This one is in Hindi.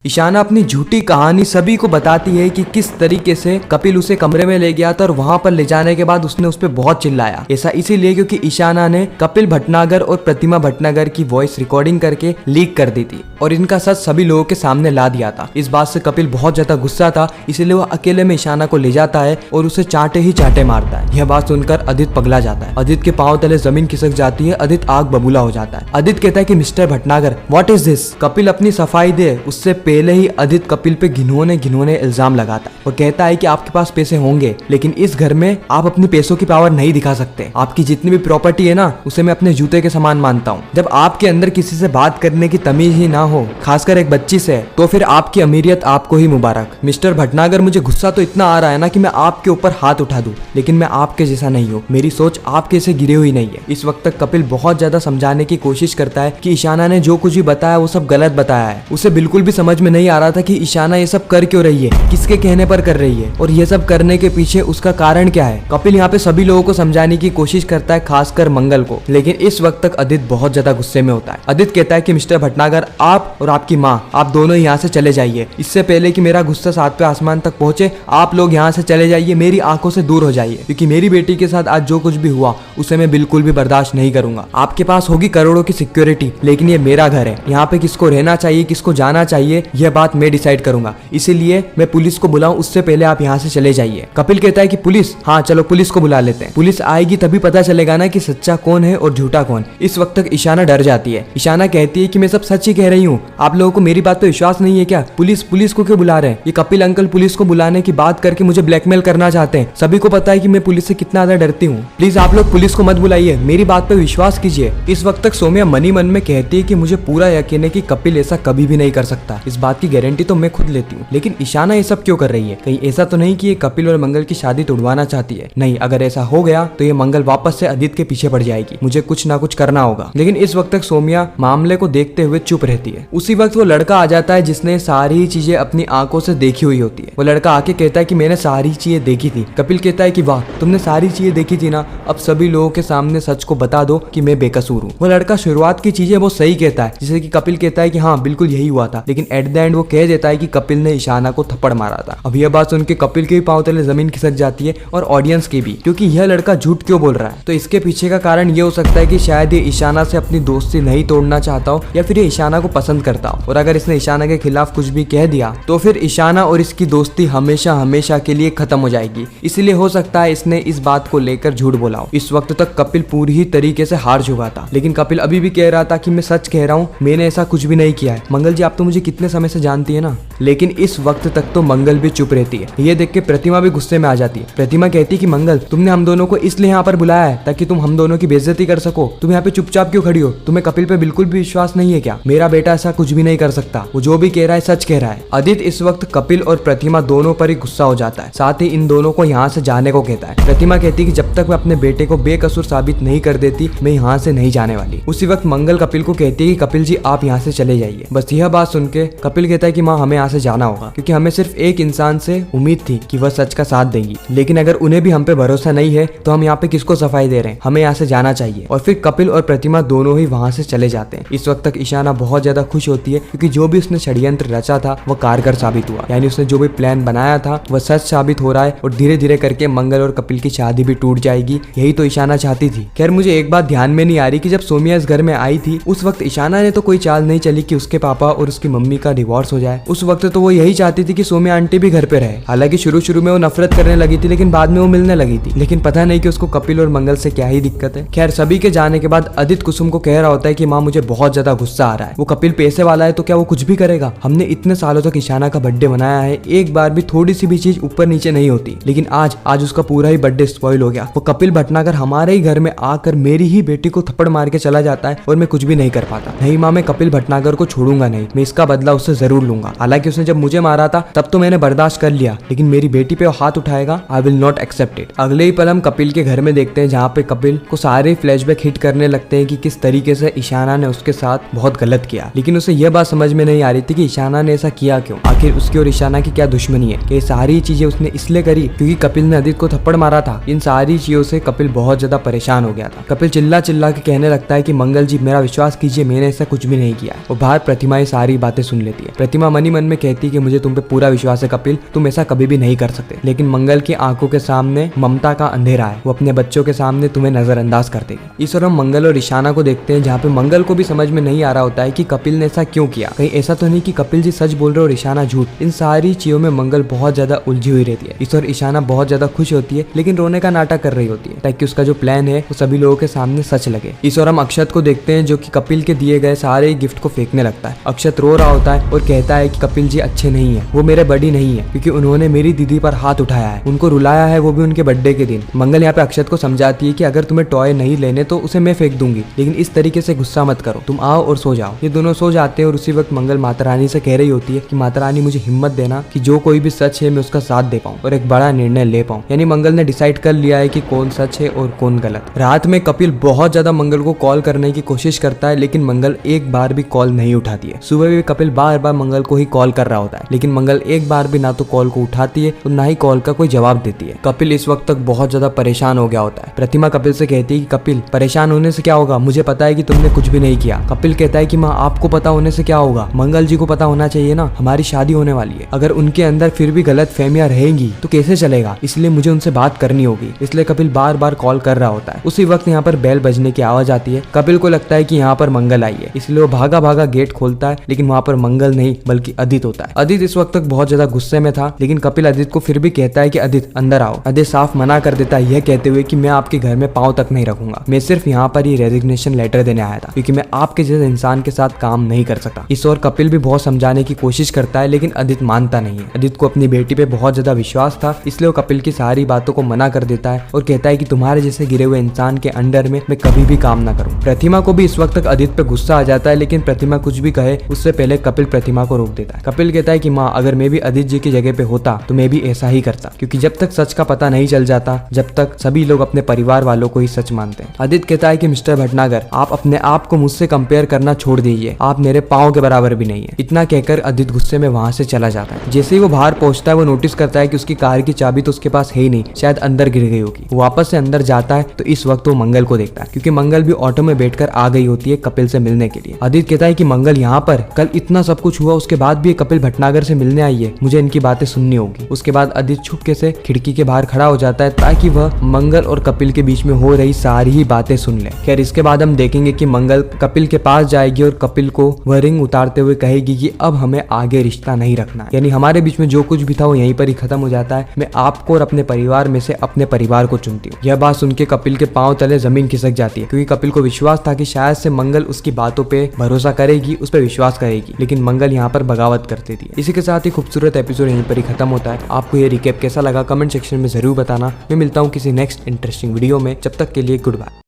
ईशाना अपनी झूठी कहानी सभी को बताती है कि किस तरीके से कपिल उसे कमरे में ले गया था और वहां पर ले जाने के बाद उसने उस पर बहुत चिल्लाया। ऐसा इसीलिए क्योंकि ईशाना ने कपिल भटनागर और प्रतिमा भटनागर की वॉइस रिकॉर्डिंग करके लीक कर दी थी और इनका सच सभी लोगों के सामने ला दिया था। इस बात से कपिल बहुत ज्यादा गुस्सा था, इसीलिए वो अकेले में ईशाना को ले जाता है और उसे चाटे ही चाटे मारता है। यह बात सुनकर अदित पगला जाता है। अदित के पांव तले जमीन खिसक जाती है। अदित आग बबूला हो जाता है। अदित कहता है कि mister Bhatnagar what is this. Kapil अपनी सफाई दे उससे पहले ही अदित कपिल पे घिनौने इल्जाम लगाता है और कहता है कि आपके पास पैसे होंगे लेकिन इस घर में आप अपनी पैसों की पावर नहीं दिखा सकते। आपकी जितनी भी प्रॉपर्टी है ना उसे मैं अपने जूते के समान मानता हूँ। जब आपके अंदर किसी से बात करने की तमीज ही ना हो, खासकर एक बच्ची से, तो फिर आपकी अमीरियत आपको ही मुबारक। मिस्टर भटनागर मुझे गुस्सा तो इतना आ रहा है ना कि मैं आपके ऊपर हाथ उठा दूं, लेकिन मैं आपके जैसा नहीं हूँ। मेरी सोच आपके से गिरी हुई नहीं है। इस वक्त तक कपिल बहुत ज्यादा समझाने की कोशिश करता है कि ईशाना ने जो कुछ भी बताया वो सब गलत बताया है। उसे बिल्कुल भी समझ में नहीं आ रहा था कि ईशाना ये सब कर क्यों रही है, किसके कहने पर कर रही है और ये सब करने के पीछे उसका कारण क्या है। कपिल यहाँ पे सभी लोगों को समझाने की कोशिश करता है, खासकर मंगल को, लेकिन इस वक्त तक अदित बहुत ज्यादा गुस्से में होता है। अदित कहता है कि मिस्टर भटनागर आप और आपकी माँ, आप दोनों यहाँ से चले जाइए। इससे पहले कि मेरा गुस्सा सातवें आसमान तक पहुंचे, आप लोग यहाँ से चले जाइए, मेरी आंखों से दूर हो जाइए, क्योंकि मेरी बेटी के साथ आज जो कुछ भी हुआ उसे मैं बिल्कुल भी बर्दाश्त नहीं करूंगा। आपके पास होगी करोड़ों की सिक्योरिटी, लेकिन ये मेरा घर है। यहाँ पे किसको रहना चाहिए, किसको जाना चाहिए, यह बात मैं डिसाइड करूंगा। इसीलिए मैं पुलिस को बुलाऊं उससे पहले आप यहाँ से चले जाइए। कपिल कहता है कि पुलिस, हाँ चलो पुलिस को बुला लेते हैं। पुलिस आएगी तभी पता चलेगा ना कि सच्चा कौन है और झूठा कौन। इस वक्त तक ईशाना डर जाती है। ईशाना कहती है कि मैं सब सच ही कह रही हूँ, आप लोगों को मेरी बात पे विश्वास नहीं है क्या? पुलिस को क्यों बुला रहे हैं? ये कपिल अंकल पुलिस को बुलाने की बात करके मुझे ब्लैकमेल करना चाहते हैं। सभी को पता है कि मैं पुलिस से कितना ज्यादा डरती हूँ। प्लीज आप लोग पुलिस को मत बुलाइए, मेरी बात पे विश्वास कीजिए। इस वक्त तक सौम्या मनी मन में कहती है कि मुझे पूरा यकीन है कि कपिल ऐसा कभी भी नहीं कर सकता। इस बात की गारंटी तो मैं खुद लेती हूँ, लेकिन ईशाना ये सब क्यों कर रही है? कहीं ऐसा तो नहीं कि ये कपिल और मंगल की शादी तोड़वाना चाहती है? नहीं, अगर ऐसा हो गया तो ये मंगल वापस से अदित के पीछे पड़ जाएगी। मुझे कुछ ना कुछ करना होगा। लेकिन इस वक्त तक सौम्या मामले को देखते हुए चुप रहती है। उसी वक्त वो लड़का आ जाता है जिसने सारी चीजें अपनी आंखों से देखी हुई होती है। वो लड़का आके कहता है कि मैंने सारी चीजें देखी थी। कपिल कहता है कि वाह, तुमने सारी चीजें देखी थी ना, अब सभी लोगों के सामने सच को बता दो कि मैं बेकसूर हूँ। वो लड़का शुरुआत की चीजें वो सही कहता है, जैसे कि कपिल कहता है कि हाँ बिल्कुल यही हुआ था, लेकिन एट द एंड वो कह देता है कि कपिल ने ईशाना को थप्पड़ मारा था। अब यह बात सुन के कपिल के भी पांव तले जमीन खिसक जाती है और ऑडियंस की भी, क्योंकि यह लड़का झूठ क्यों बोल रहा है। तो इसके पीछे का कारण ये हो सकता है कि शायद ये ईशाना से अपनी दोस्ती नहीं तोड़ना चाहता हो या फिर ये ईशाना को पसंद करता हो, और अगर इसने ईशाना के खिलाफ कुछ भी कह दिया तो फिर ईशाना और इसकी दोस्ती हमेशा हमेशा के लिए खत्म हो जाएगी। इसलिए हो सकता है इसने इस बात को लेकर झूठ बोला हो। इस वक्त तक कपिल पूरी ही तरीके से हार चुका था, लेकिन कपिल अभी भी कह रहा था कि मैं सच कह रहा हूँ, मैंने ऐसा कुछ भी नहीं किया है। मंगल जी, आप तो मुझे कितने समय से जानती है ना। लेकिन इस वक्त तक तो मंगल भी चुप रहती है। ये देख के प्रतिमा भी गुस्से में आ जाती है। प्रतिमा कहती है कि मंगल, तुमने हम दोनों को इसलिए यहाँ पर बुलाया है ताकि तुम हम दोनों की बेइज्जती कर सको। तुम यहाँ पे चुपचाप क्यों खड़ी हो? तुम्हें कपिल पे बिल्कुल भी विश्वास नहीं है क्या? मेरा बेटा ऐसा कुछ भी नहीं कर सकता, वो जो भी कह रहा है सच कह रहा है। अदित इस वक्त कपिल और प्रतिमा दोनों पर ही गुस्सा हो जाता है, साथ ही इन दोनों को यहाँ से जाने को कहता है। प्रतिमा कहती है कि जब तक मैं अपने बेटे को बेकसूर साबित नहीं कर देती मैं यहाँ से नहीं जाने वाली। उसी वक्त मंगल कपिल को कहती है कि कपिल जी आप यहाँ से चले जाइए। बस यह बात सुन के कपिल कहता है कि माँ, हमें यहाँ से जाना होगा, क्योंकि हमें सिर्फ एक इंसान से उम्मीद थी कि वह सच का साथ देगी, लेकिन अगर उन्हें भी हम पे भरोसा नहीं है तो हम यहाँ पे किसको सफाई दे रहे हैं? हमें यहाँ से जाना चाहिए। और फिर कपिल और प्रतिमा दोनों ही वहाँ से चले जाते हैं। इस वक्त तक ईशाना बहुत ज्यादा खुश होती है, क्योंकि जो भी उसने षड्यंत्र रचा था वह कारगर साबित हुआ, यानी उसने जो भी प्लान बनाया था वह सच साबित हो रहा है और धीरे धीरे करके मंगल और कपिल की शादी भी टूट जाएगी। यही तो ईशाना चाहती थी। खैर, मुझे एक बात ध्यान में नहीं आ रही कि जब सौम्या इस घर में आई थी उस वक्त ईशाना ने तो कोई चाल नहीं चली कि उसके पापा और उसकी मम्मी का डिवोर्स हो जाए। उस वक्त तो वो यही चाहती थी कि सौम्या आंटी भी घर पे रहे। हालांकि शुरू में वो नफरत करने लगी थी, लेकिन बाद में वो मिलने लगी थी। लेकिन पता नहीं कि उसको कपिल और मंगल से क्या ही दिक्कत है। खैर, सभी के जाने के बाद अदित कुसुम को कह रहा होता है कि माँ, मुझे बहुत ज्यादा गुस्सा आ रहा है। वो कपिल पैसे वाला है तो क्या वो कुछ भी करेगा? हमने इतने सालों तक ईशाना का बर्थडे मनाया है, एक बार भी थोड़ी सी भी चीज ऊपर नीचे नहीं होती, लेकिन आज उसका पूरा ही बर्थडे स्पॉइल हो गया। वो कपिल भटनागर हमारे ही घर में आकर मेरी ही बेटी को थप्पड़ मार के चला जाता है और मैं कुछ भी नहीं कर पाता। नहीं माँ, मैं कपिल भटनागर को छोड़ूंगा नहीं, मैं इसका बदला उससे जरूर लूंगा। हालांकि उसने जब मुझे मारा था तब तो मैंने बर्दाश्त कर लिया, लेकिन मेरी बेटी पे हाथ उठाएगा, I will not accept it. अगले ही पल हम कपिल के घर में देखते हैं, जहाँ पे कपिल को सारे फ्लैशबैक हिट करने लगते हैं कि किस तरीके से ईशाना ने उसके साथ बहुत गलत किया, लेकिन उसे यह बात समझ में नहीं आ रही थी कि ईशाना ने ऐसा किया क्यों। आखिर उसकी और ईशाना की क्या दुश्मनी है, कि सारी चीजें उसने इसलिए करी क्योंकि कपिल ने आदित्य को थप्पड़ मारा था। इन सारी चीजों से कपिल बहुत ज्यादा परेशान हो गया था। कपिल चिल्ला चिल्ला के कहने लगता है कि मंगल जी मेरा विश्वास कीजिए, मैंने ऐसा कुछ भी नहीं किया। और बाहर प्रतिमा ये सारी बातें सुन लेती है। प्रतिमा मनी मन में कहती है कि मुझे तुम पे पूरा विश्वास है कपिल, तुम ऐसा कभी भी नहीं कर सकते। लेकिन मंगल की आंखों के सामने ममता का अंधेरा है, वो अपने बच्चों के सामने तुम्हें नजरअंदाज कर देगी। इस और हम मंगल और ईशाना को देखते हैं, जहाँ पे मंगल को भी समझ में नहीं आ रहा होता है कि कपिल ने ऐसा क्यों किया। कहीं ऐसा तो नहीं कि कपिल जी सच बोल रहे और ईशाना झूठ। इन सारी चीजों में मंगल बहुत ज्यादा उलझी हुई रहती है। इस और ईशाना बहुत ज्यादा खुश होती है, लेकिन रोने का नाटक कर रही होती है ताकि उसका जो प्लान है वो सभी लोगों के सामने सच लगे। इस और हम अक्षत को देखते हैं, जो कि कपिल के दिए गए सारे गिफ्ट को फेंकने लगता है। अक्षत रो रहा होता है और कहता है कि कपिल जी अच्छे नहीं है, वो मेरे बड़ी नहीं है, क्योंकि उन्होंने मेरी दीदी पर हाथ उठाया है, उनको रुलाया है, वो भी उनके बर्थडे के दिन। मंगल यहाँ पे अक्षत को समझाती है कि अगर तुम्हें टॉय नहीं लेने तो उसे मैं फेंक दूंगी, लेकिन इस तरीके से गुस्सा मत करो, तुम आओ और सो जाओ। ये दोनों सो जाते हैं और उसी वक्त मंगल माता रानी से कह रही होती है कि माता रानी मुझे हिम्मत देना कि जो कोई भी सच है मैं उसका साथ दे पाऊँ और एक बड़ा निर्णय ले पाऊँ। यानी मंगल ने डिसाइड कर लिया है कि कौन सच है और कौन गलत। रात में कपिल बहुत ज्यादा मंगल को कॉल करने की कोशिश करता है, लेकिन मंगल एक बार भी कॉल नहीं उठाती है। सुबह भी कपिल बार बार मंगल को ही कॉल कर रहा होता है, लेकिन मंगल एक बार भी ना तो कॉल को उठाती है और ना ही कॉल का कोई जवाब देती है। कपिल इस वक्त तक बहुत ज्यादा परेशान हो गया होता है। प्रतिमा कपिल से कहती है कि कपिल परेशान होने से क्या होगा, मुझे पता है कि तुमने कुछ भी नहीं किया। कपिल कहता है कि माँ आपको पता होने से क्या होगा, मंगल जी को पता होना चाहिए ना, हमारी शादी होने वाली है। अगर उनके अंदर फिर भी गलत फहमियां रहेंगी तो कैसे चलेगा, इसलिए मुझे उनसे बात करनी होगी। इसलिए कपिल बार बार कॉल कर रहा होता है। उसी वक्त यहाँ पर बेल बजने की आवाज आती है। कपिल को लगता है कि यहाँ पर मंगल आई है, इसलिए वो भागा भागा गेट खोलता है, लेकिन वहाँ पर मंगल नहीं बल्कि आदित्य होता है। आदित्य इस वक्त तक बहुत ज्यादा गुस्से में था, लेकिन कपिल आदित्य को फिर भी कहता है कि आदित्य अंदर आओ। आदित्य साफ मना कर देता है, यह कहते हुए कि मैं आपके घर में पांव तक नहीं रखूंगा, मैं सिर्फ यहाँ पर ये रेजिग्नेशन लेटर देने आया था, क्योंकि मैं आपके जैसे इंसान के साथ काम नहीं कर सकता। इस और कपिल भी बहुत समझाने की कोशिश करता है, लेकिन आदित्य मानता नहीं है। आदित्य को अपनी बेटी पे बहुत ज्यादा विश्वास था, इसलिए वो कपिल की सारी बातों को मना कर देता है और कहता है कि तुम्हारे जैसे गिरे हुए इंसान के अंडर में मैं कभी भी काम ना करूं। प्रतिमा को भी इस वक्त तक आदित्य पे गुस्सा आ जाता है, लेकिन प्रतिमा कुछ भी कहे उससे पहले कपिल प्रतिमा को रोक देता है। कपिल कहता है कि माँ अगर मैं भी आदित्य जी की जगह पे होता तो मैं भी ऐसा ही करता, क्योंकि जब तक सच का पता नहीं चल जाता, जब तक सभी लोग अपने परिवार वालों को ही सच मानते हैं। आदित्य कहता है कि मिस्टर भटनागर आप अपने आप को मुझसे कंपेयर करना छोड़ दीजिए, आप मेरे पाँव के बराबर भी नहीं है। इतना कहकर आदित्य गुस्से में वहां से चला जाता है। जैसे ही वो बाहर पहुंचता है, वो नोटिस करता है कि उसकी कार की चाबी तो उसके पास है ही नहीं, शायद अंदर गिर गई होगी। वो वापस से अंदर जाता है तो इस वक्त वो मंगल को देखता है, क्योंकि मंगल भी ऑटो में बैठकर आ गई होती है कपिल से मिलने के लिए। आदित्य कहता है कि मंगल यहाँ पर कल इतना सब कुछ हुआ, उसके बाद भी ये कपिल भटनागर से मिलने आई है, मुझे इनकी बातें सुननी होगी। उसके बाद आदित्य छुपके से खिड़की के बाहर खड़ा हो जाता है ताकि वह मंगल और कपिल के बीच में हो रही सारी ही बातें सुन ले। खैर इसके बाद हम देखेंगे कि मंगल कपिल के पास जाएगी और कपिल को वह रिंग उतारते हुए कहेगी कि अब हमें आगे रिश्ता नहीं रखना है, यानी हमारे बीच में जो कुछ भी था वो यहीं पर ही खत्म हो जाता है। मैं आपको और अपने परिवार में से अपने परिवार को चुनती हूँ। यह बात सुन के कपिल के पांव तले जमीन खिसक जाती है, क्योंकि कपिल को विश्वास था कि शायद से मंगल उसकी बातों पे भरोसा करेगी, उस पर विश्वास करेगी, लेकिन मंगल यहाँ पर बगावत करती थी। इसी के साथ ही खूबसूरत एपिसोड यहीं पर ही खत्म होता है। आपको ये रिकैप कैसा लगा कमेंट सेक्शन में जरूर बताना। मैं मिलता हूँ किसी नेक्स्ट इंटरेस्टिंग वीडियो में, जब तक के लिए गुड बाय।